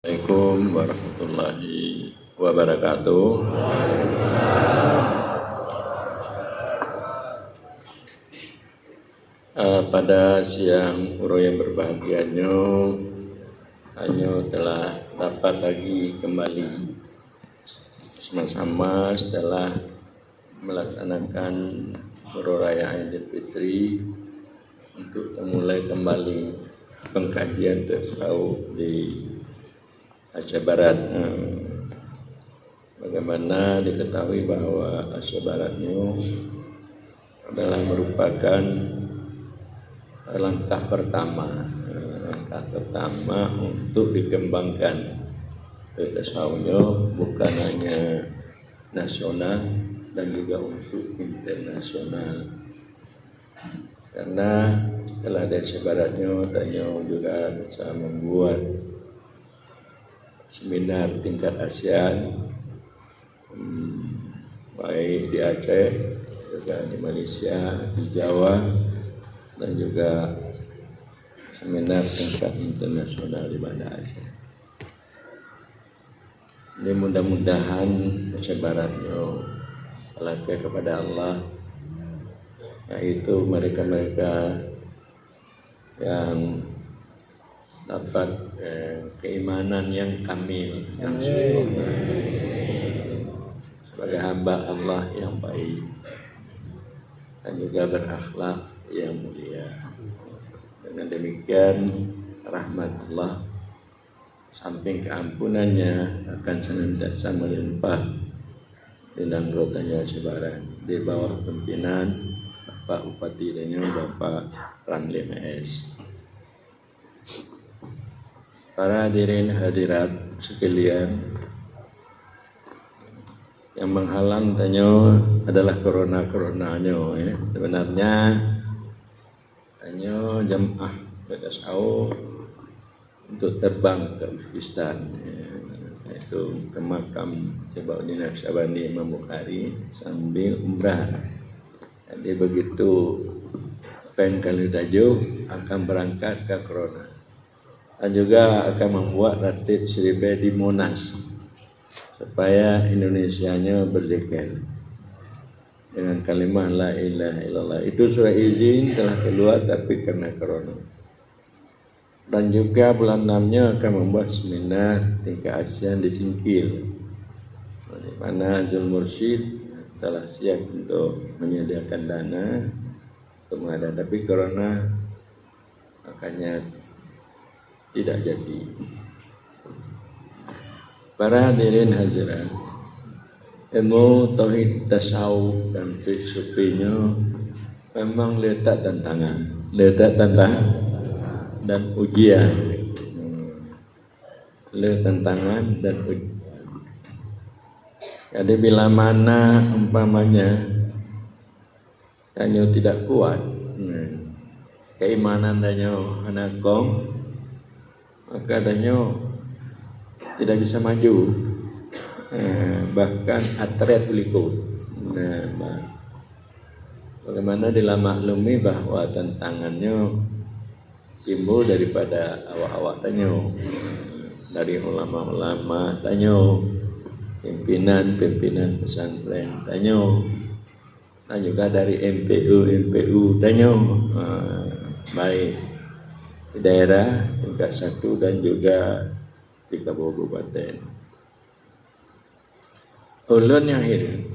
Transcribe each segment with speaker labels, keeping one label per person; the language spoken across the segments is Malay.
Speaker 1: Assalamualaikum warahmatullahi wabarakatuh. Pada siang uro yang berbahagianya, hanya telah dapat lagi kembali sama-sama setelah melaksanakan uro raya Idul Fitri untuk memulai kembali pengkajian tasawuf di Aceh Barat. Bagaimana diketahui bahwa Aceh Baratnya adalah merupakan langkah pertama untuk dikembangkan tasawufnya, bukan hanya nasional dan juga untuk internasional. Karena setelah dari Aceh Baratnya, tanya juga bisa membuat seminar tingkat ASEAN, baik di Aceh, juga di Malaysia, di Jawa, dan juga seminar tingkat internasional di Banda Aceh. Ini mudah-mudahan Aceh Baratnya alaqah kepada Allah, yaitu mereka-mereka yang dapat keimanan yang kamil, yang sempurna, sebagai hamba Allah yang baik dan juga berakhlak yang mulia. Dengan demikian rahmat Allah samping keampunannya akan senantiasa melimpah di anggotanya Aceh Barat di bawah pimpinan Bapak Bupati dan Bapak Ramli MS. Para hadirin hadirat sekalian, yang menghalang tanya adalah corona-coronanya. Sebenarnya tanya jamaah tasawuf untuk terbang ke Uzbekistan, yaitu ke makam Jabauddin Naqsyabandi Imam Bukhari sambil umrah. Jadi begitu kali tajuk akan berangkat ke corona. Dan juga akan membuat ratib seribe di Monas supaya Indonesianya berzikir dengan kalimat la ilaha illallah. Itu surat izin telah keluar tapi karena corona. Dan juga bulan 6-nya akan membuat seminar tingkat ASEAN di Singkil, di mana Zul Mursyid telah siap untuk menyediakan dana untuk mengadakan, tapi corona makanya tidak jadi. Para hadirin hadirat, ilmu tauhid tasawuf dan filosofinya memang letak tantangan dan ujian. Tantangan dan ujian. Jadi bila mana umpamanya hanya tidak kuat keimanan danyo anakong, maka danyo tidak bisa maju, bahkan atret berikut. Bagaimana dimaklumi bahwa tantangannya timbul daripada awak-awak tanyo, dari ulama-ulama tanyo, pimpinan pesantren tanyo, dan juga dari MPU tanyo, baik di daerah tingkat 1 dan juga di kabupaten. Ulun yang akhir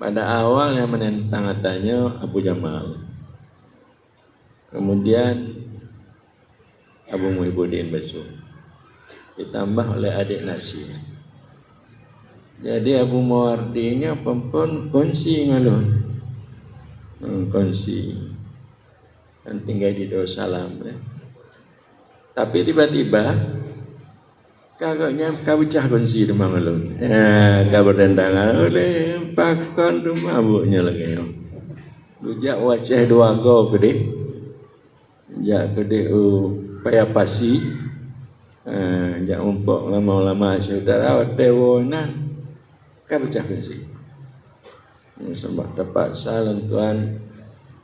Speaker 1: pada awal yang menentang katanya Abu Jamal, kemudian Abu Muhyiddin Basum, ditambah oleh adik Nasir. Jadi Abu Mawardi ini pun kongsi ngalun, kongsi dan tinggal di Darussalam. Tapi tiba-tiba kagaknya kabecah kongsi rumah ngalun. Kabar tendangan oleh pakon rumah mabuknya lagi. Bujak wajah 2 go gede. Jak gede payah pasi. Jak umpuk lama-lama saudara dewana kabecah kongsi. Sembah tepat salam Tuhan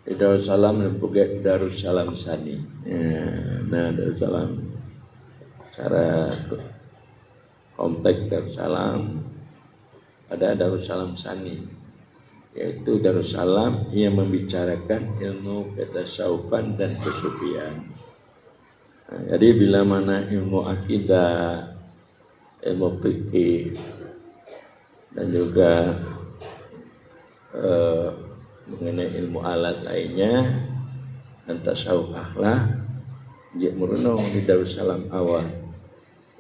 Speaker 1: di Darussalam dan Bukit Darussalam Sani. Darussalam cara kompleks Darussalam ada Darussalam Sani, yaitu Darussalam yang membicarakan ilmu ketasawufan dan kesufian. Jadi bila mana ilmu akidah, ilmu fikih, dan juga mengenai ilmu alat lainnya dan tasawuf akhlak, dia merenung di Darussalam awal.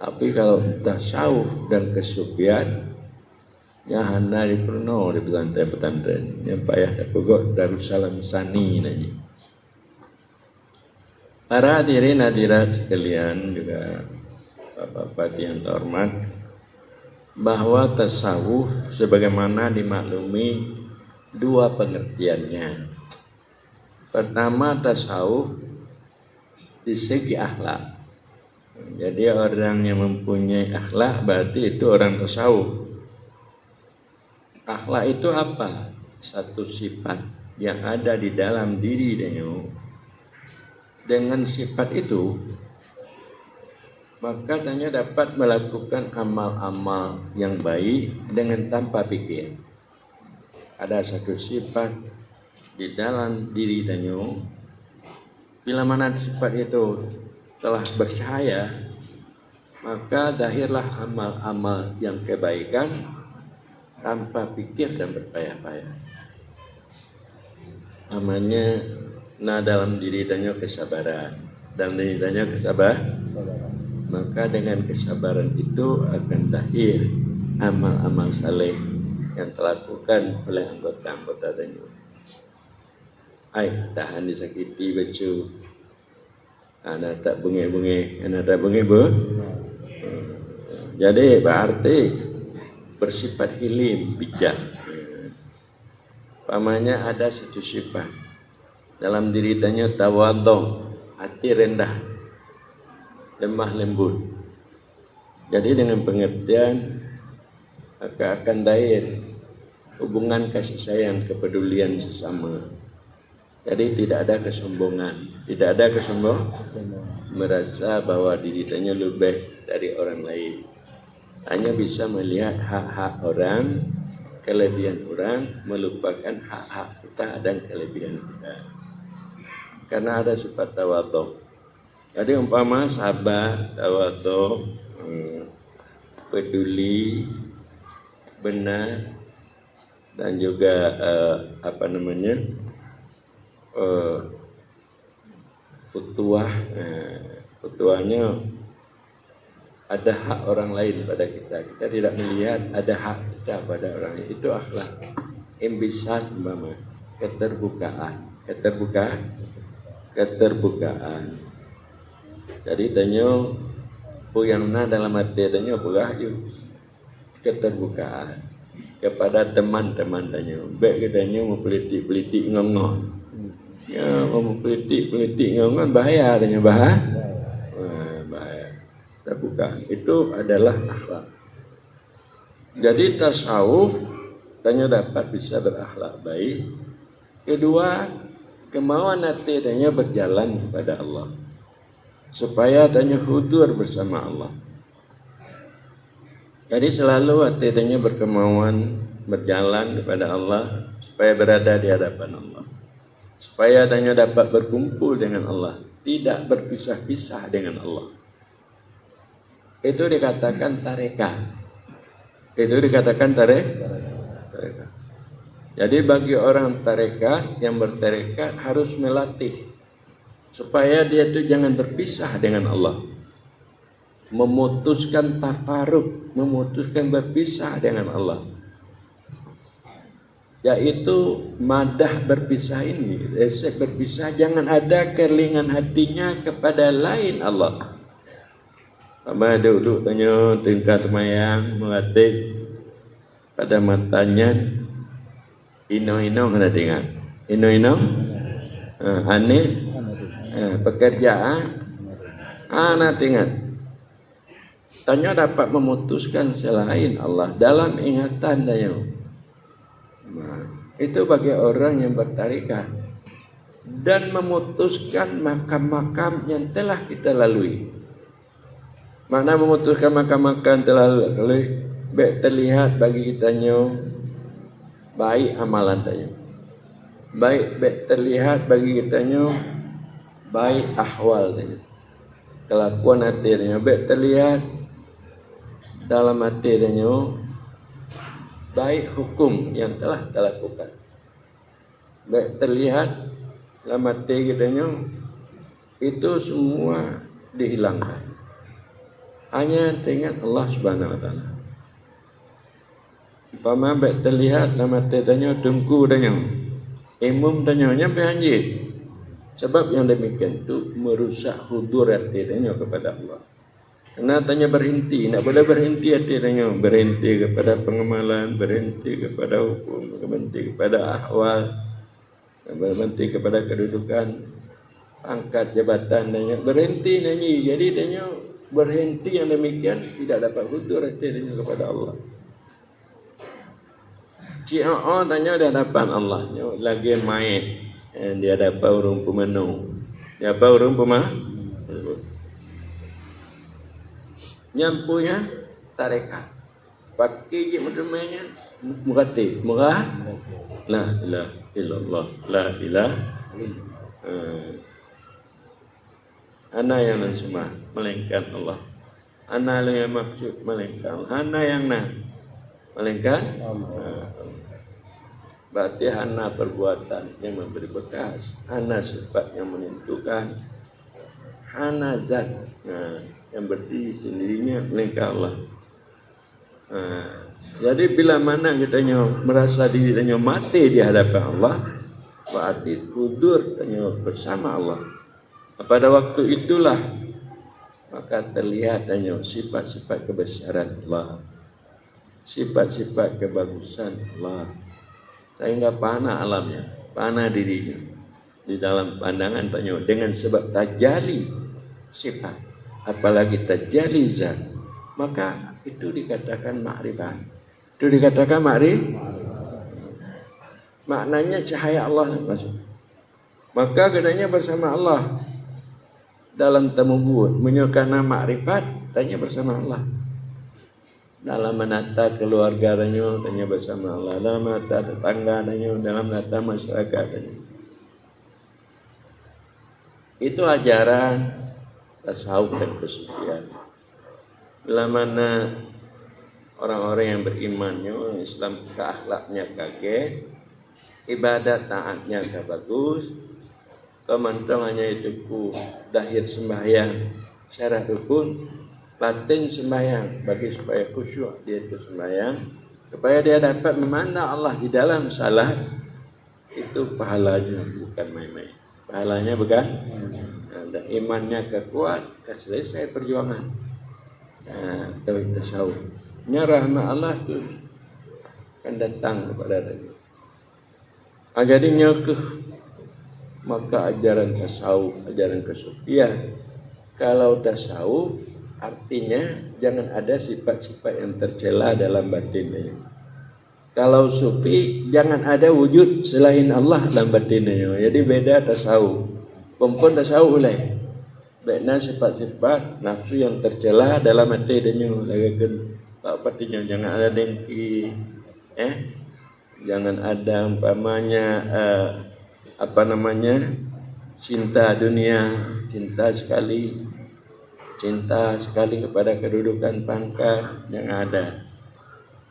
Speaker 1: Tapi kalau tasawuf dan kesufian, ya hanya di penuh di pesantren-pesantren yang payah pokok Darussalam Sani nanya. Para hadirin hadirat sekalian, juga bapak-bapak yang terhormat, bahwa tasawuf sebagaimana dimaklumi dua pengertiannya. Pertama, tasawuf di segi akhlak. Jadi orang yang mempunyai akhlak berarti itu orang tasawuf. Akhlak itu apa? Satu sifat yang ada di dalam diri danyo. Dengan sifat itu, maka danyo dapat melakukan amal-amal yang baik dengan tanpa pikir. Ada satu sifat di dalam diri danyo. Bila mana sifat itu telah bercahaya, maka lahirlah amal-amal yang kebaikan tanpa pikir dan berpayah-payah. Namanya dalam diri danyo kesabaran, dalam diri danyo kesabaran. Maka dengan kesabaran itu akan lahir amal-amal saleh yang dilakukan oleh anggota-anggota danyo. Tahan disakiti baju, anak tak bengek-bengek, anak tak bengek Jadi berarti bersifat hilim, bijak. Pamannya ada satu sifat dalam diri danyo, tawadhu, hati rendah, lemah lembut. Jadi dengan pengertian akan lahir hubungan kasih sayang, kepedulian sesama. Jadi tidak ada kesombongan, merasa bahwa diri danyo lebih dari orang lain. Hanya bisa melihat hak-hak orang, kelebihan orang, melupakan hak-hak kita dan kelebihan kita. Karena ada sifat tawadhu. Jadi umpama sabar, tawadhu, peduli, benar, dan juga futuahnya ada hak orang lain pada kita. Kita tidak melihat ada hak kita pada orang lain. Itu akhlak. Imbisat umpama, keterbukaan. Jadi danyo puyangna dalam hati danyo berahyu keterbukaan kepada teman-teman danyo. Baik danyo mau pelitik-pelitik ngomong. Ya, mau pelitik-pelitik ngomong bahaya danyo bahaya. Terbuka itu adalah akhlak. Jadi tasawuf danyo dapat bisa berakhlak baik. Kedua, kemauan hati danyo berjalan kepada Allah, supaya danyo hudur bersama Allah. Jadi selalu hati danyo berkemauan berjalan kepada Allah, supaya berada di hadapan Allah, supaya danyo dapat berkumpul dengan Allah, tidak berpisah-pisah dengan Allah. Itu dikatakan tarekat. Jadi bagi orang tarekat, yang bertarekat harus melatih supaya dia itu jangan berpisah dengan Allah, memutuskan tafarruq, memutuskan berpisah dengan Allah, yaitu madah berpisah ini, resep berpisah, jangan ada kelingan hatinya kepada lain Allah. Sama duduk tanya tingkat mayang melatih pada matanya ino-ino kena tengok, ino-ino aneh pekerjaan anak tengok. Tanya dapat memutuskan selain Allah dalam ingatan dia. Itu bagi orang yang bertarekat dan memutuskan makam-makam yang telah kita lalui. Makna memutuskan makan telah baik terlihat bagi kitanya baik amalan tanya. Baik terlihat bagi kitanya baik ahwal tanya. Kelakuan hati tanya baik terlihat dalam hati tanya baik hukum yang telah kita lakukan. Baik terlihat dalam hati kitanya itu semua dihilangkan. Hanya teringat Allah Subhanahu wa taala. Umpama baik terlihat dalam hati tanya tungku tanya. Imam tanya nyampe anjir. Sebab yang demikian itu merusak hudur hati tanya kepada Allah. Karena tanya berhenti, nak boleh berhenti hati tanya, berhenti kepada pengamalan, berhenti kepada hukum, berhenti kepada ahwal, berhenti kepada kedudukan, pangkat jabatan tanya, berhenti nyanyi. Jadi tanya berhenti yang demikian tidak dapat hudur hati tanya kepada Allah. Ci'o tanya di hadapan Allah lagi main dia dapat urung pemenu. Dia dapat urung pemenu. Nyampunya tarekat. Pakai je macamnya murati. Murah. La ilaha illallah. La ilaha ana yang nan semua melainkan Allah. Ana yang maksud melainkan Allah. Ana yang nan melainkan Allah. Berarti ana perbuatan yang memberi bekas, ana sifat yang menentukan, ana zat yang berdiri sendirinya melainkan Allah. Jadi bila mana kitanya merasa diri tanya mati di hadapan Allah, berarti hudur tanya bersama Allah. Pada waktu itulah maka terlihat tanya sifat-sifat kebesaran Allah, sifat-sifat kebagusan Allah. Sehingga pana alamnya, pana dirinya di dalam pandangan tanya dengan sebab tajali sifat, apalagi tajali zat, maka itu dikatakan makrifat. Itu dikatakan makrifat. Maknanya cahaya Allah masuk. Maka katanya bersama Allah dalam temubut menyukana makrifat tanya bersama Allah. Dalam menata keluarga tanya bersama Allah. Dalam menata tetangga dalam menata masyarakat tanya. Itu ajaran tasawuf dan kesucian. Bila mana orang-orang yang berimannya, Islam ke akhlaknya kaget, ibadat taatnya ke bagus, kementongannya itu ku dahir sembahyang syarat rukun, batin sembahyang bagi supaya khusyuk dia itu sembahyang, supaya dia dapat memandang Allah di dalam salat, itu pahalanya bukan main-main. Pahalanya bukan, dan imannya kekuat, keselesai perjuangan. Tauhid tasawuf. Rahmat Allah itu akan datang kepada dia. Jadinya maka ajaran tasawuf, ajaran kesufian. Kalau tasawuf artinya jangan ada sifat-sifat yang tercela dalam batinnya. Kalau sufi jangan ada wujud selain Allah dalam batinnya. Jadi beda tasawuf. Pompon tasawuf oleh baiknya sifat-sifat nafsu yang tercela dalam hati dia lagakan artinya jangan ada dengki, jangan ada umpamanya cinta dunia, cinta sekali kepada kedudukan pangkat yang ada,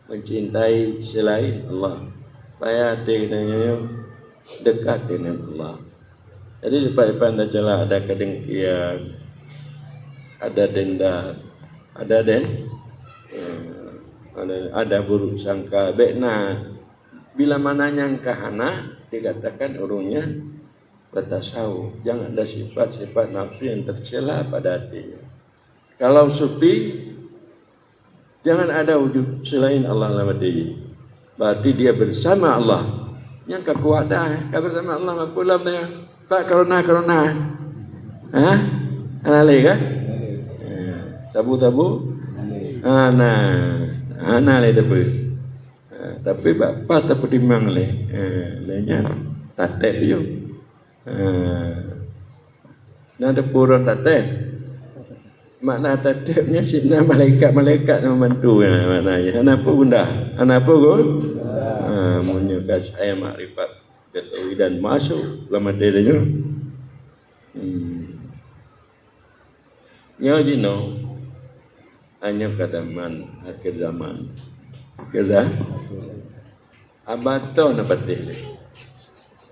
Speaker 1: mencintai selain Allah, supaya hati kita dekat dengan Allah. Jadi lepas-lepas adalah ada kedengkian, ada dendam, ada buruk sangka. Baikna bila mana yang kahana dikatakan urungnya bertasawuf, jangan ada sifat-sifat nafsu yang tercela pada hatinya. Kalau sufi jangan ada wujud selain Allah dalam hatinya, berarti dia bersama Allah. Yang kekuatan bersama Allah makulam dia. Pak corona, alai kah? Sabu-sabu, alai tapi pas tapi timang lenya tatep yo, nada pura tatep, makna tatibnya sidna malaikat membantu maknanya. Kenapa bunda? Kenapa gol? Menyukai saya makrifat ketahui dan masuk dalam materinya. Nyo jino hanya kataman akhir zaman. Keza abato na patih.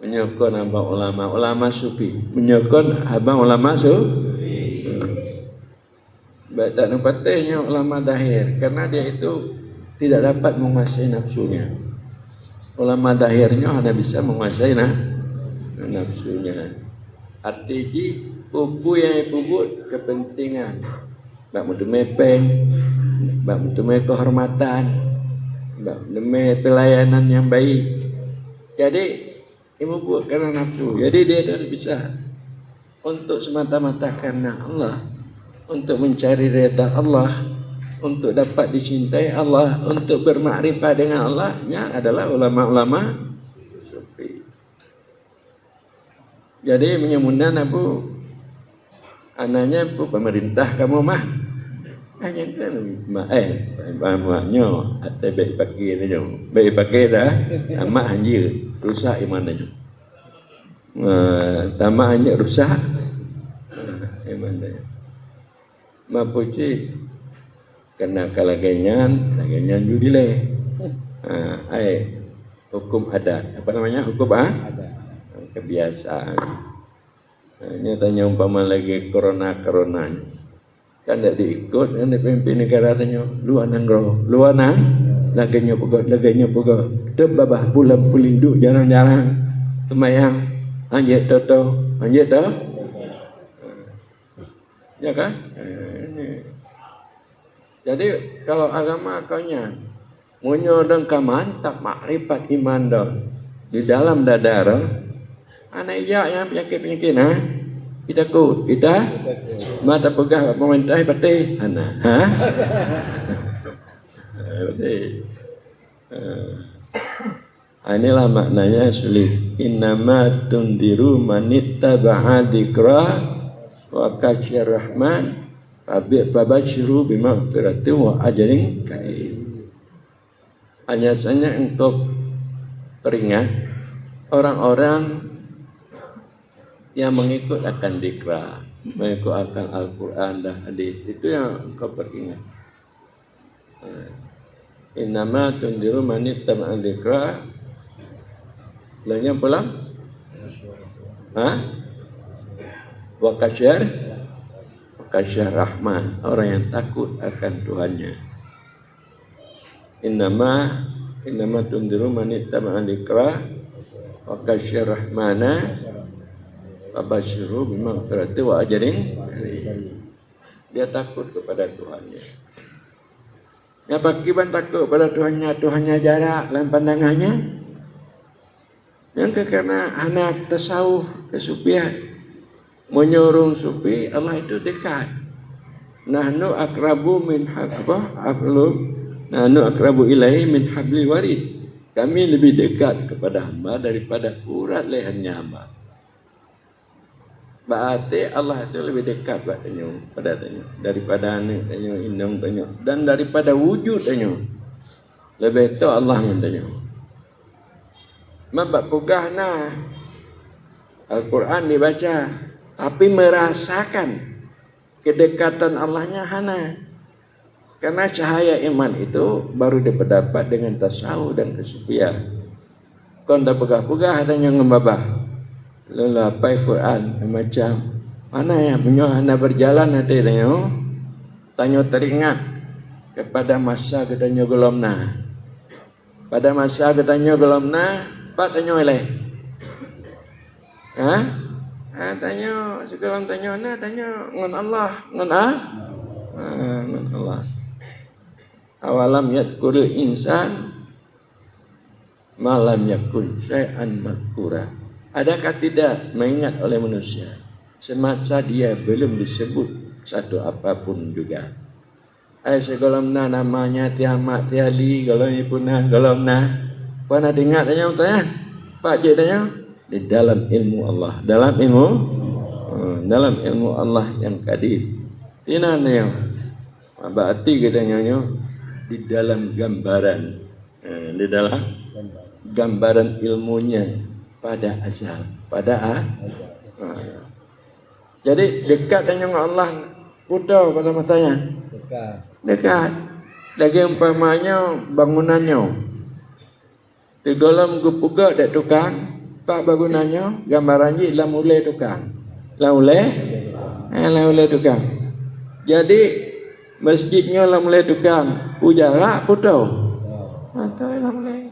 Speaker 1: Menyokon abang ulama sufi. Menyokon abang ulama sufi. Baik tak patihnya ulama dahir karena dia itu tidak dapat menguasai nafsunya. Ulama dahirnya hanya bisa menguasai nafsunya. Artinya buku yang dipubut kepentingan. Bak mudemepeng, bak mudeme kehormatan, bak mudeme pelayanan yang baik. Jadi ibu buat karena nafsu. Jadi dia tidak bisa untuk semata-mata karena Allah. Untuk mencari redha Allah, untuk dapat dicintai Allah, untuk bermakrifat dengan Allah-nya adalah ulama-ulama sufi. Jadi menyemundan Abu anaknya bu pemerintah kamu mah hanya kan maknya atau baik pakai dia baik pakai dah tamak hanya rusak imannya tamak hanya rusak imannya. Mapuci kena kalagenyan judile. Hukum adat. Apa namanya? Hukum kebiasaan. Ini tanya umpama lagi corona kan tidak diikut kan pemimpin negara tanya luar nang laganya pegah dep babah bulan pelinduk jarang-jarang semayang anjir toto ya kan? Jadi kalau agama kaunya munyodong mantap makrifat iman dong di dalam dadar anak yang penyakit kita mata pegah pemerintah pati anak inilah maknanya sulit innama tundiru manittaba'a dzikra wa kasyir rahman fabashiru bimaghfiratin wa ajrin karim. Hanya saja untuk peringat orang-orang yang mengikut akan dzikra, mengikut akan Al-Quran dan hadis, itu yang engkau peringat. Innama tundiru manittaba'a dzikra lainnya pulang wa kasyir rahman, orang yang takut akan Tuhannya. Innama tundiru manittaba'a dzikra wa kasyir rahmana fabashiru bimaghfiratin wa ajrin karim. Dia takut kepada Tuhannya. Ya pakiban takut kepada Tuhannya jarak dalam pandangannya. Yang karena anak tasawuf kesufian menyuruh sufi Allah itu dekat. Nahnu akrabu ilaihi min hablil warid. Kami lebih dekat kepada hamba daripada urat lehernya hamba. Berarti Allah itu lebih dekat pada tanya daripada anak tanya indang tanya dan daripada wujud tanya. Lebih itu Allah tanya. Mabak pugah Al-Quran dibaca tapi merasakan kedekatan Allahnya hana. Karena cahaya iman itu baru didapat dengan tasawuf dan kesufian. Kon dah pegah-pegah adanya ngembabah. Lelapai Quran macam mana yang punya anda berjalan nanti tanya teringat kepada masa katanya gelomna. Pada masa katanya gelomna, pak tanya oleh. Tanya sekarang tanya ngan Allah, ngan Allah. Awalam yadkurul insan malam yakun syai'an madkura. Adakah tidak mengingat oleh manusia semasa dia belum disebut satu apapun juga. Segolamna namanya tiamat tiali golongi punah golomna. Pernah dengar tanya Pak Cik tanya di dalam ilmu Allah, dalam ilmu Allah yang qadim Tina nyo. Berarti katanya di dalam gambaran, di dalam gambaran ilmunya pada azal, jadi dekat dengan Allah udah pada matanya. Dekat. Lagi umpamanya bangunannya di dalam gupuga dek tukang, pak bangunannya gambarannya lah mulai tukang. Lah mulai tukang. Jadi masjidnya lah mulai tukang, pujara putu. Atau lah mulai.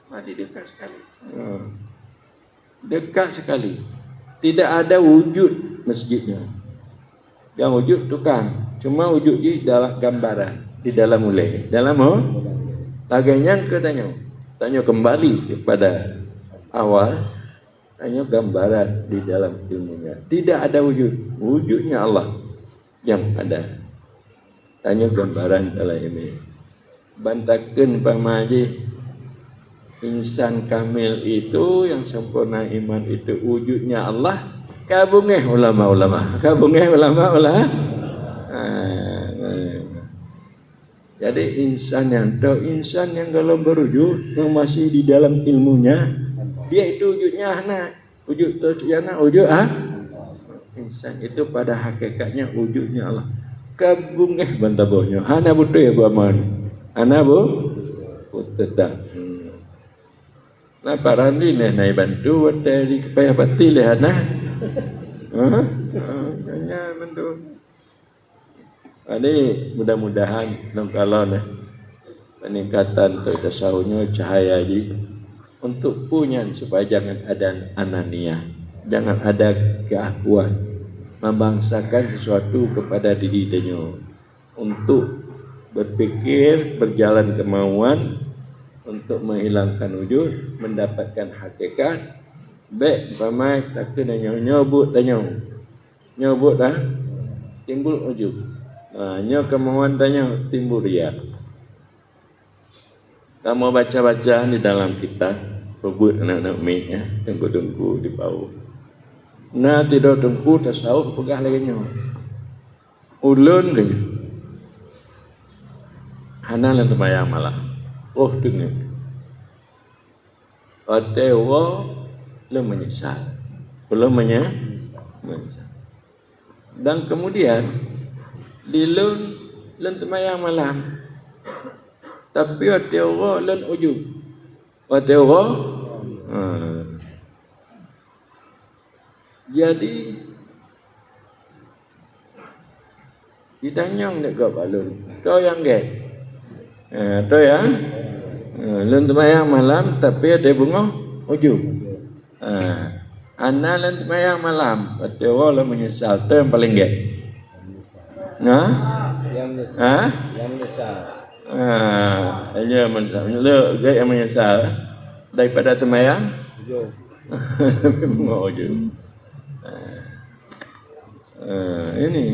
Speaker 1: Mati dekat sekali. Dekat sekali. Tidak ada wujud masjidnya. Yang wujud tukang. Cuma wujud di dalam gambaran. Di dalam mulai. Dalam laganya tanya kembali kepada awal. Tanya gambaran di dalam ilmunya. Tidak ada wujud. Wujudnya Allah yang ada. Tanya gambaran dalam ini. Bantakan pamaji. Insan kamil itu yang sempurna iman itu wujudnya Allah. Kabungeh ulama-ulama. Jadi insan yang kalau berwujud yang masih di dalam ilmunya, dia itu wujudnya anak. Wujud terjana wujud insan itu pada hakikatnya wujudnya Allah. Kabungeh bantabohnya. Hana butuh ya Bu Aman. Hana Bu tetap. Nah, parandi naik bantu dari kepaya pati lihat nah. Hanya bantu. Ini mudah-mudahan kalau peningkatan untuk tasawufnya cahaya ji untuk punya supaya jangan ada ananiah, jangan ada keakuan, membangsakan sesuatu kepada diri denyo untuk berpikir berjalan kemauan. Untuk menghilangkan wujud, mendapatkan hakikat. Baik, pamai tak kena nyobut timbul wujud. Kemauan tanya timbul riak. Kamu baca-baca di dalam kitab, rebut anak-anak mi ya, tengku-tengku di bawah. Nah, tidak tengku tasawuf pegah lagi nyo. Ulun dia. Hana lan temayang malah. Oh dengar. Atewa belum menyesal. Dan kemudian dilun temayang malam. Tapi atewa lan ujub. Atewa jadi ditanya ndak gak balun. Kau yang ge. Itu yang lun temayang malam tapi ada bunga ujub. Ana lun temayang malam tapi Allah menyesal. Itu yang paling gak. Yang menyesal. Hanya menyesal. Lu yang menyesal daripada temayang ujub. Bunga ujub. Ini.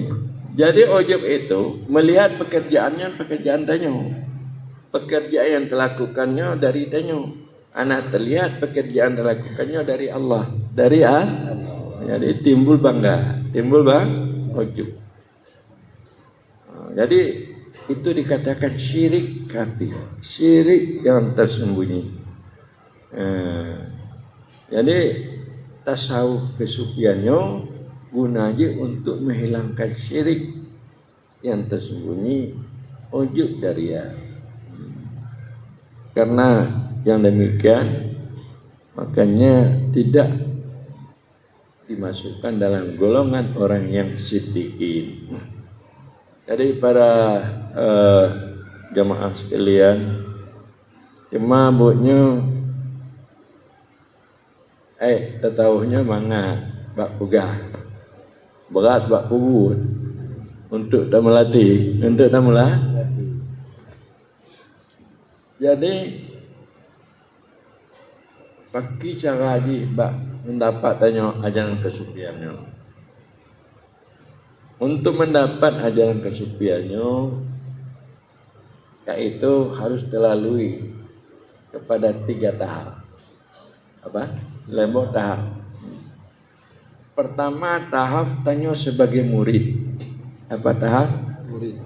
Speaker 1: Jadi ujub itu melihat pekerjaan tanya. Pekerjaan yang dilakukannya dari danyo. Anak terlihat pekerjaan dilakukannya dari Allah. Dari jadi timbul bangga. Ujub. Jadi itu dikatakan syirik kafir. Syirik yang tersembunyi. Jadi tasawuf kesufiannya gunanya untuk menghilangkan syirik yang tersembunyi. Ujub dari Karena yang demikian makanya tidak dimasukkan dalam golongan orang yang siddiqin. Jadi para jamaah sekalian, cuma buatnya tetauhnya mana bak pugah berat bak purut untuk tak melatih jadi pakai cara haji bak mendapat tanya ajaran kesufiannya. Untuk mendapat ajaran kesufiannya, yaitu harus dilalui kepada 3 tahap. Lembut tahap. Pertama tahap tanya sebagai murid. Apa tahap?
Speaker 2: Murid.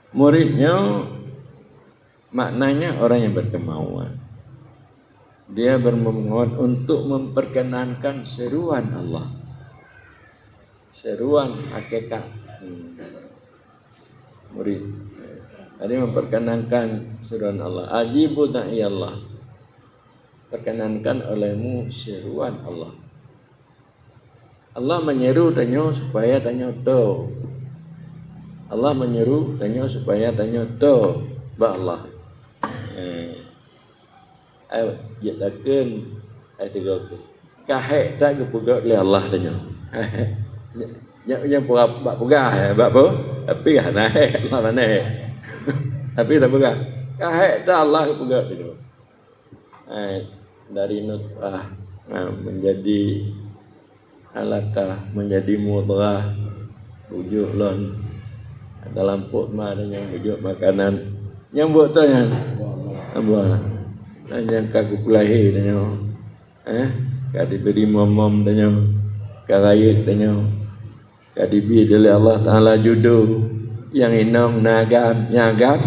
Speaker 1: Muridnya maknanya orang yang berkemauan. Dia berkemauan untuk memperkenankan seruan Allah. Seruan hakikat. Murid. Tadi memperkenankan seruan Allah. Ajibu da'i Allah. Perkenankan olehmu seruan Allah. Allah menyeru tanya supaya tanya do. Allah menyeru tanya supaya tanya do. Ba Allah. Ayo jatakan ayat 3. Kahek tak kepugak oleh Allah tanya. Yang bak pegah ya, bak apa? Tapi kan naik Allah naik. Tapi tak pegah. Kahek tak Allah kepugak tanya. Dari nutfah menjadi alaqah, menjadi mudghah, wujud lon dalam perut maknanya wujud makanan nyambut tanya Allah yang kaku lahir tanya ka diberi momom tanya ka rayut tanya ka diberi oleh Allah Taala jodoh yang inong nagam nyagap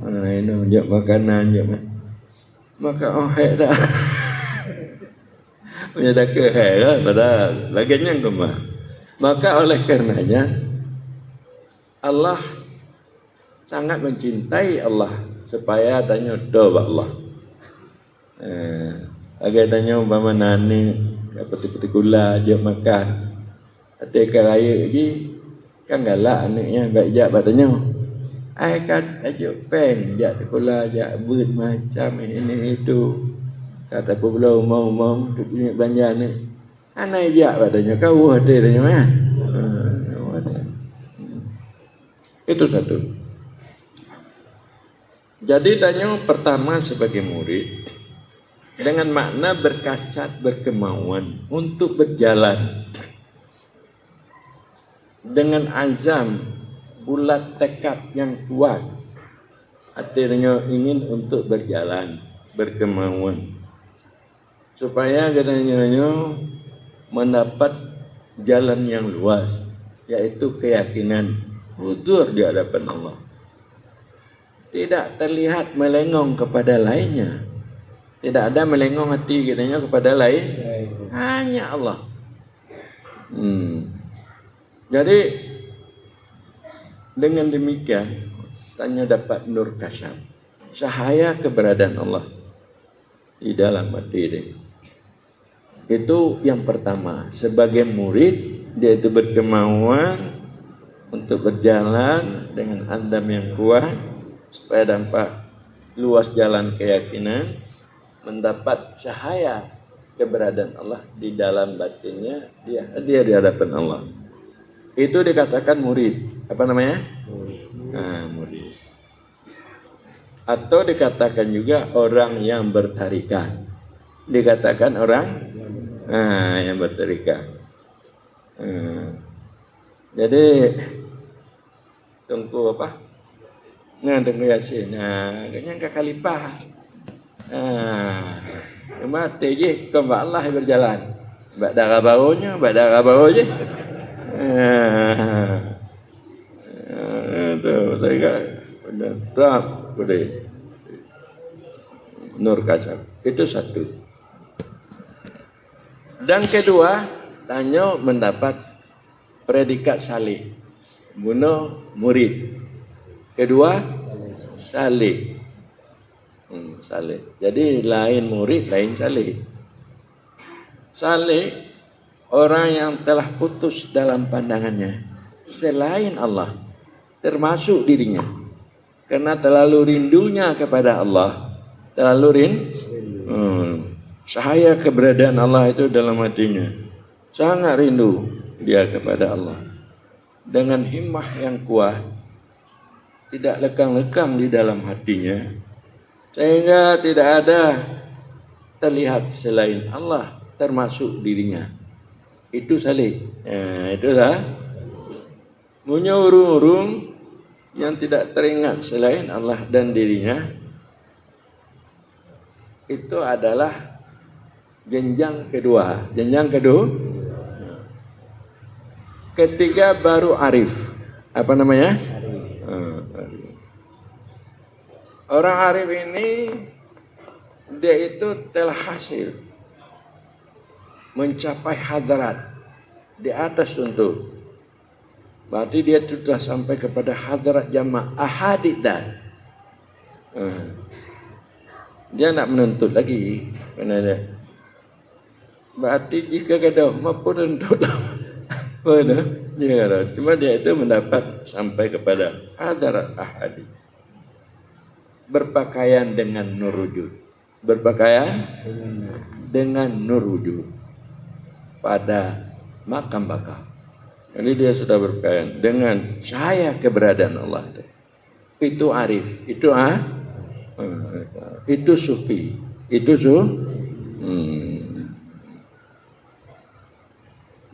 Speaker 1: inong jok makanan jok maka hek dah menjadi kehera pada laginya kemah. Maka oleh karenanya Allah sangat mencintai Allah supaya tanya doa Allah. Agar tanya umpama nani peti-peti gula dia makan. Ketika raya lagi kan galak anaknya baik jak batanya. Ai kat ajuk pen jak sekolah jak beut macam ini itu. Kata pula mau punya belanja ni. Anai jak katanya kau ada tanya kan. Itu satu. Jadi tanya pertama sebagai murid dengan makna berkasat berkemauan untuk berjalan dengan azam bulat tekad yang kuat. Artinya ingin untuk berjalan berkemauan supaya katanya mendapat jalan yang luas, yaitu keyakinan hudur di hadapan Allah. Tidak terlihat melengong kepada lainnya. Tidak ada melengong hati katanya kepada lain, hanya Allah. Jadi dengan demikian tanya dapat nur kasyaf, cahaya keberadaan Allah di dalam hati ini. Itu yang pertama. Sebagai murid dia itu berkemauan untuk berjalan dengan andam yang kuat supaya dampak luas jalan keyakinan, mendapat cahaya keberadaan Allah di dalam batinnya, dia di hadapan Allah. Itu dikatakan murid. Apa namanya? Murid. Atau dikatakan juga orang yang bertarikat. Dikatakan orang yang bertarikat. Jadi tunggu apa? Tunggu Yasin. Kayaknya ke khalifah. Mati je kembali Allah berjalan. Bak darah barunya, je. Itu saya tak boleh. Nur kasyaf. Itu satu. Dan kedua, tanya mendapat predikat salih. Bunuh murid. Kedua, salih. Salih. Jadi lain murid, lain salih. Salih orang yang telah putus dalam pandangannya selain Allah, termasuk dirinya. Karena terlalu rindunya kepada Allah, terlalu cahaya keberadaan Allah itu dalam hatinya. Sangat rindu dia kepada Allah. Dengan himmah yang kuat, tidak lekang-lekang di dalam hatinya, sehingga tidak ada terlihat selain Allah, termasuk dirinya. Itu salih. Itulah punya urung-urung yang tidak teringat selain Allah dan dirinya. Itu adalah jenjang kedua. Jenjang kedua. Ketiga baru arif. Apa namanya? Arif. Orang arif ini dia itu telah hasil mencapai hadrat di atas untuk. Berarti dia sudah sampai kepada hadrat jama' ahadidah. Dia nak menuntut lagi. Berarti jika kata mampu menuntut cuma dia itu mendapat sampai kepada hadrat ahadi, berpakaian dengan nur wujud, berpakaian dengan nur wujud pada makam bakal. Jadi dia sudah berpakaian dengan cahaya keberadaan Allah. Itu arif, itu sufi,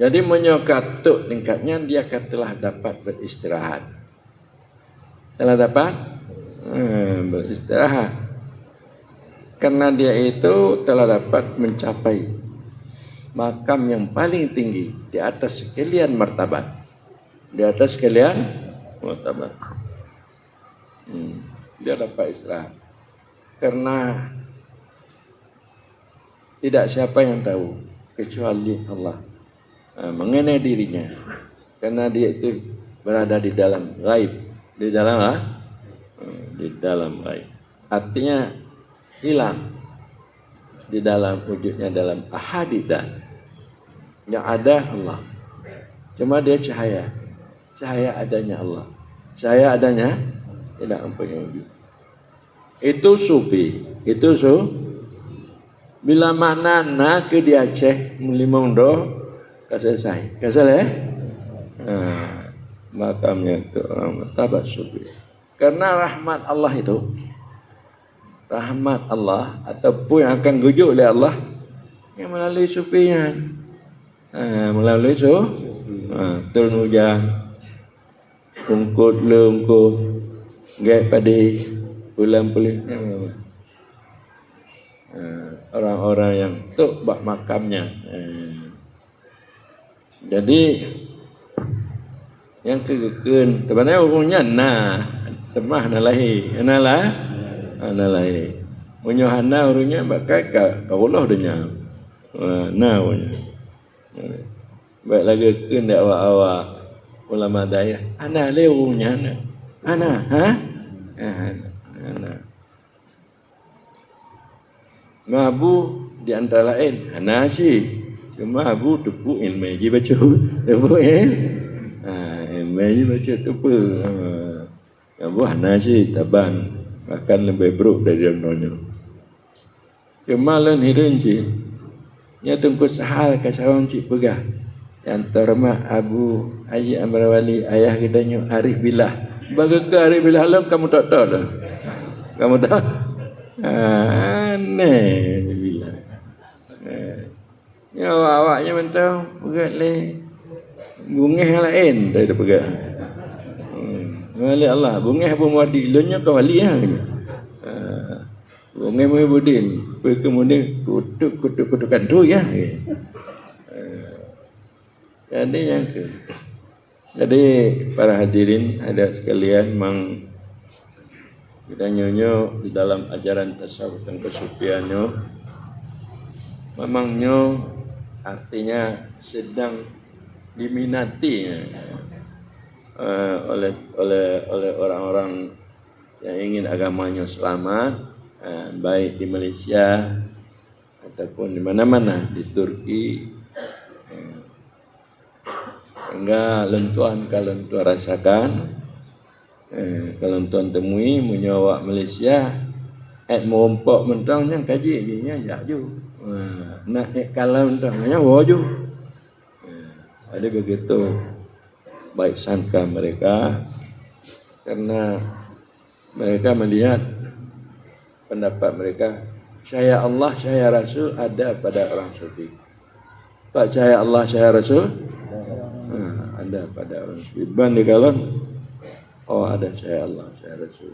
Speaker 1: Jadi menyokatuk tingkatnya dia telah dapat beristirahat. Telah dapat beristirahat. Karena dia itu telah dapat mencapai makam yang paling tinggi di atas sekalian martabat. Di atas sekalian martabat. Dia dapat istirahat. Karena tidak siapa yang tahu kecuali Allah mengenai dirinya, karena dia itu berada di dalam gaib, di dalam gaib. Artinya hilang di dalam wujudnya, dalam ahadidah. Yang ada Allah, cuma dia cahaya adanya Allah, cahaya adanya tidak mempunyai wujud. Itu sufi, bila mana nak ke di Aceh melimong do selesai. Makamnya itu orang martabat sufi. Karena rahmat Allah itu, rahmat Allah ataupun yang akan gujuk oleh Allah yang melalui sufinya, melalui turun hujan, ungkut lengkut, gaya padi, bulan pulih, orang-orang yang tuk bak makamnya. Jadi yang kegeken sebenarnya umumnya temah nalahi munyohana urungnya bakai kaulah denya punya baik lagi keun dak awak ulama daya ana leunya ana mabu di antara lain ana sih cuma abu tupu ilmu je baca tupu ilmu je baca tupu abu hana sih taban akan lebih buruk dari dunia. Cuma lain hidun je nya tungku sahal kasawan cik pegah yang terma Abu Haji Amrawali ayah kedanya Arif Billah. Bagi ke Arif Billah lah kamu tak tahu dah. Kamu tahu? Aneh Billah. Ya awaknya mentau pegat le bungeh lain dari pegat. Wali Allah bungeh pun wadi lonya ke wali ah. Bungeh Muhyiddin kemudian kutuk-kutukan tu ya. Jadi para hadirin ada sekalian mang kita nyonyo di dalam ajaran tasawuf dan kesufiannya memangnya artinya sedang diminati oleh orang-orang yang ingin agamanya selamat, baik di Malaysia ataupun di mana-mana di Turki. Sehingga lentuan kalau tuan rasakan, kalau tuan temui menyawak Malaysia, merompok mentangnya kaji jinya jaju. Nak kalau mentangnya waju. Ada begitu baik sangka mereka karena mereka melihat pendapat mereka syaya Allah syaya Rasul ada pada orang sufi. Pak syaya Allah syaya Rasul ada pada orang sufi. Ban di kalon ada syaya Allah syaya Rasul.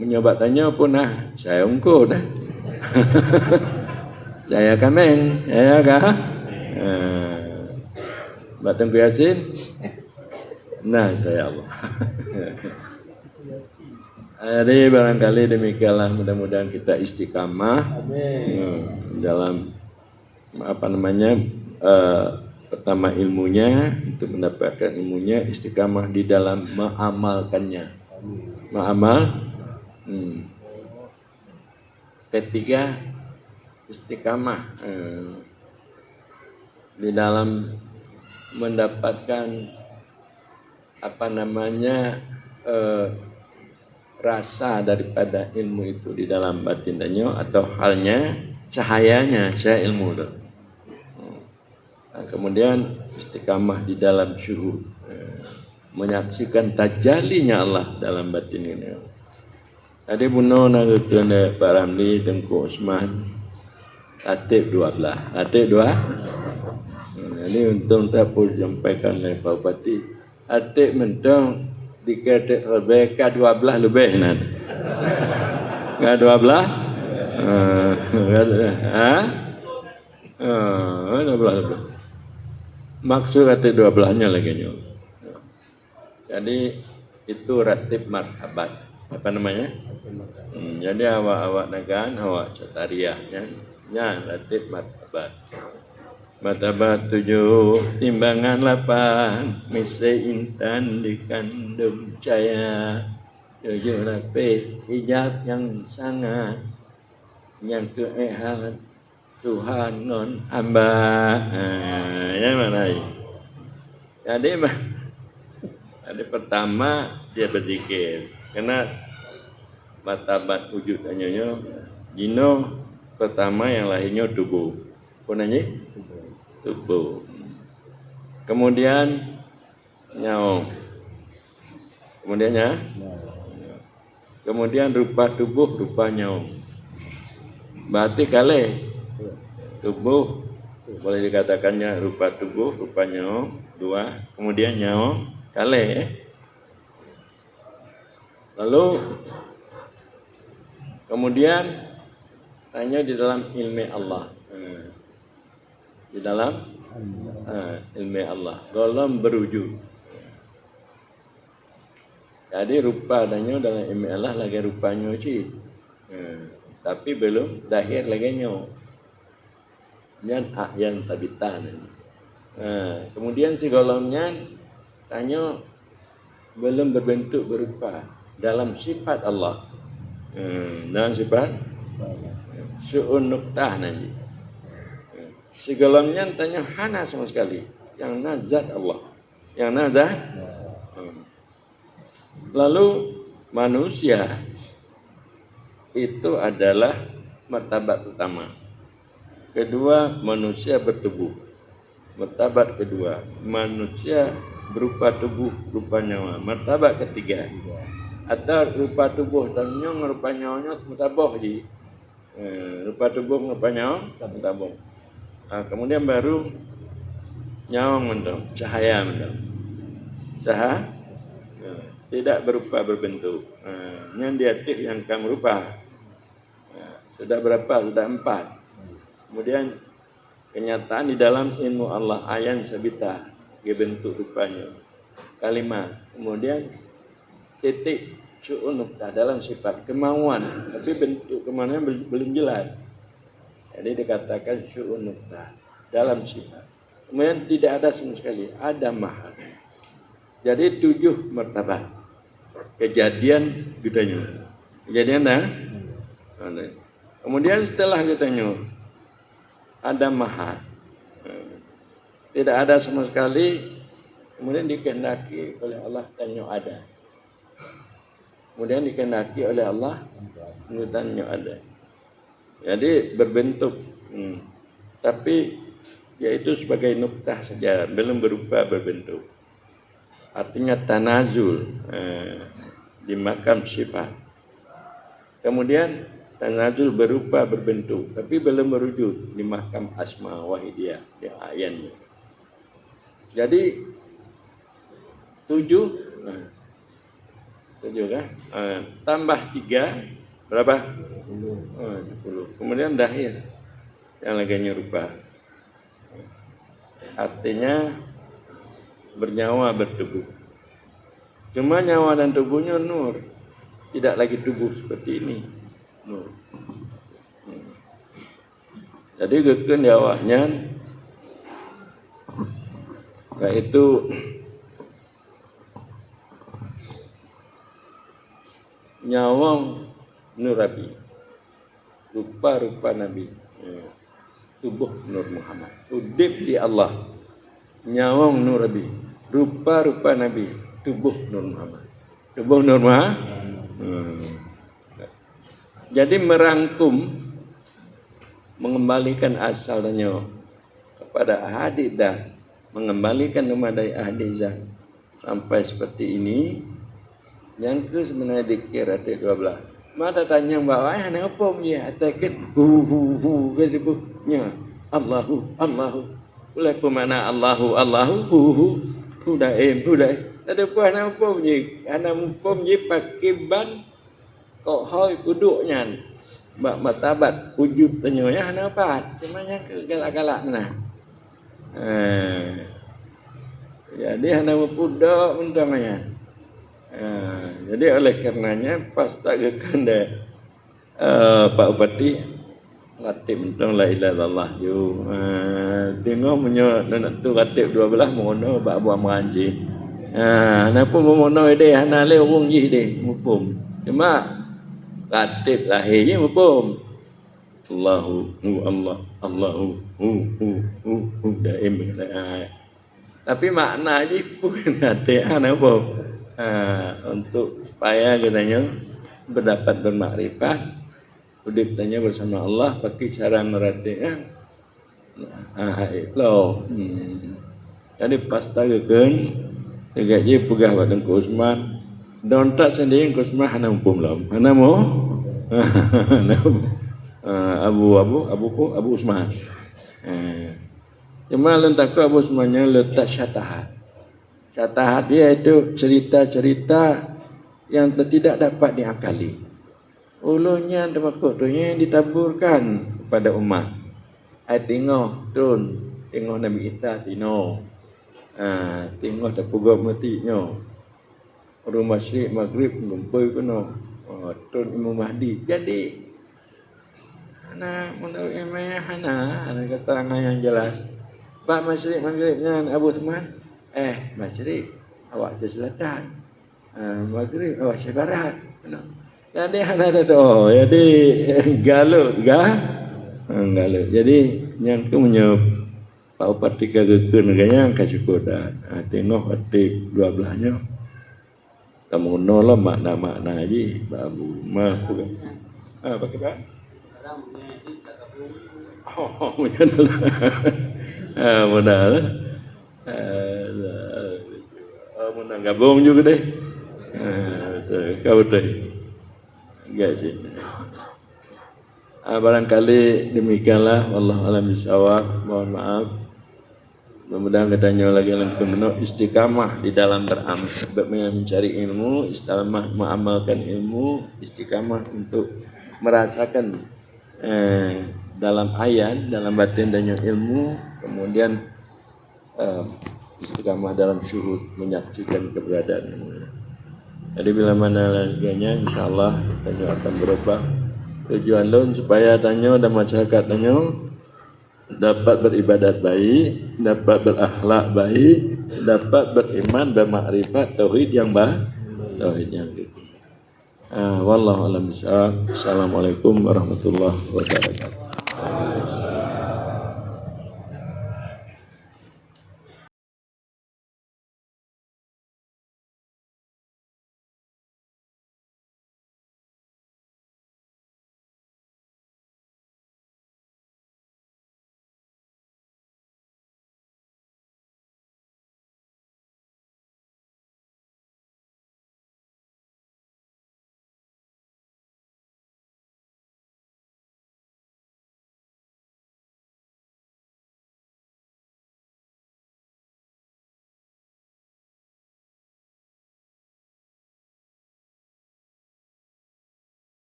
Speaker 1: Menyobat tanya pun saya ungku dah. Saya kameng, saya kah? Mbak Tengku Yasin? Nah, saya Allah. Jadi barangkali demikianlah, mudah-mudahan kita istiqamah dalam pertama ilmunya, untuk mendapatkan ilmunya, istiqamah di dalam mengamalkannya. Ketiga, istiqamah di dalam mendapatkan rasa daripada ilmu itu di dalam batinnya, atau halnya cahaya ilmu itu. Nah, kemudian istiqamah di dalam syuhud, menyaksikan tajallinya Allah dalam batin ini. Tadi buno nagutun Pak Ramli, Tengku Usman, Atib 12. Atib 2. Ini untung tak pun sampaikan oleh Pak Bupati. Atib mentong dikata Rebecca 12 lebih nanti. Enggak 12? 12 lebih. Maksud Atib 12-nya lagi nyo. Jadi itu ratib marhabat. Apa namanya? Jadi awak nagan, awak catariahnya, ratib martabat. Martabat 7, timbangan 8, misi intan dikandung cahaya. 7 lapis hijab yang sangat, yang keehan Tuhan non hamba. Yang mana ini? Jadi pertama dia berzikir. Karena martabat wujud hanya jino pertama yang lahirnya tubuh. Punanya tubuh. Kemudian nyawa. Kemudian rupa tubuh, rupa nyawa. Berarti kali tubuh boleh dikatakannya rupa tubuh, rupa nyawa 2. Kemudian nyawa kali. Lalu kemudian tanya di dalam ilmu Allah. Di dalam ilmu Allah. Golong berwujud. Jadi rupa tanya dalam ilmu Allah lagi rupanya uci. Tapi belum dahir lagi nyo. Yang ahyan tabitan. Kemudian si golongnya tanya belum berbentuk berupa. Dalam sifat Allah, dalam sifat su'un nuktah nanti. Segalanya tanya hana sama sekali, yang nazat Allah, yang nazat. Lalu manusia itu adalah martabat pertama. Kedua, manusia bertubuh. Martabat kedua, manusia berupa tubuh, berupa nyawa. Martabat ketiga, atau rupa tubuh tanya rupa nyawanya mutabah di rupa tubuh rupa nyawa mutabah. Kemudian baru nyawa mendong, cahaya mendong. Cahaya tidak berupa berbentuk. Yang diatif yang kamu rupa. Sudah berapa? Sudah 4. Kemudian kenyataan di dalam ilmu Allah ayan sabita, bentuk rupanya. Kalimat. Kemudian titik syu'un nuktah dalam sifat kemauan, tapi bentuk kemauannya belum jelas. Jadi dikatakan syu'un nuktah dalam sifat. Kemudian tidak ada sama sekali, ada mahal. Jadi 7 martabat. Kejadian ditanya. Kejadian dah. Kemudian setelah ditanya ada mahal. Tidak ada sama sekali. Kemudian dikehendaki oleh Allah tanya ada. Kemudian dikehendaki oleh Allah tanya ada. Jadi berbentuk. Tapi yaitu sebagai nuktah saja, belum berupa berbentuk. Artinya tanazul di makam sifat. Kemudian tanazul berupa berbentuk, tapi belum berwujud di makam asma wahidiyah, di ayannya. Jadi 7 kan? Tambah 3 berapa? 10. Kemudian dahir yang lagi rupa. Artinya bernyawa, bertubuh. Cuma nyawa dan tubuhnya nur, tidak lagi tubuh seperti ini, nur. Jadi gekeun jawabnya, yaitu nyawang nur Nabi, rupa-rupa Nabi, tubuh Nur Muhammad, udip di Allah, nyawang nur Nabi, rupa-rupa Nabi, tubuh Nur Muhammad, tubuh Nur Muhammad. Jadi merangkum, mengembalikan asalnya kepada ahadidah, mengembalikan kepada ahadizah sampai seperti ini. Yang ke sebenarnya dikir ada 12. Mata tanya bawa ana apa dia atakan hu ke sebutnya Allahu oleh pemana Allahu hudaim ada apa ana apa bunyi ana mumpum je pakai ban kok hoi kuduknya bak matabat wujud tanya ya ana apa cumanya ke galak-galak mana jadi ana mupudak mentamanya. Jadi oleh karenanya pas tak gekenda Pak Bupati latih mentang la ilaha illallah ju tengok punya nak tu latih 12 mono bak buat mengaji napa mono ide hana le urung ji de mupum cuma latih lahirnya mupum Allahu daim tapi makna je pun ada apa untuk supaya katanya berdapat bermakrifat, hidupnya bersama Allah pakai cara merhatikan. Jadi pas tagekeun gaji pegah badan ku Usman, dontak sendiri ku Usman hana umpum lam. Hana mo? Abu Usman. Cuma lentak Abu Usmannya letak syatahat. Syatahat dia itu cerita-cerita yang tidak dapat diakali. Ulunnya dapat yang ditaburkan kepada umat. Tengok turun, tengok Nabi Isa tino. Tengok terpuga matinya. Rumah Syrik Maghrib lumpur kuno. Turun Imam Mahdi. Jadi menurut Imamnya ana keterangan yang jelas. Pak Masyrik Maghribnya Abu Usman. Masyrik awak ke selatan, Maghrib awak ke barat. Jadi ada tu, jadi galut. Jadi yang tu punya Pak Bupati kegekeun gaya kasih kodan. Tengok artik 12-nya. Kamu nolak makna-makna aja, babu mah tu. Pakai apa? Modal. Menang gabung juga deh. Kau deh. Enggak sih. Barangkali demikianlah. Wallahu a'lam bishawab. Mohon maaf. Mudah-mudahan katanya lagi penuh istiqamah di dalam mencari ilmu, istiqamah mengamalkan ilmu, istiqamah untuk merasakan dalam ayat, dalam batin dan ilmu, kemudian istiqamah dalam syuhud menyaksikan keberadaan. Jadi bila mana laginya insyaallah tanya akan berubah tujuan lun supaya tanya dan masyarakat tanya dapat beribadat baik, dapat berakhlak baik, dapat beriman bermakrifat tauhid yang tauhid yang gitu. Wallahu a'lam bishawab. Assalamualaikum warahmatullahi wabarakatuh.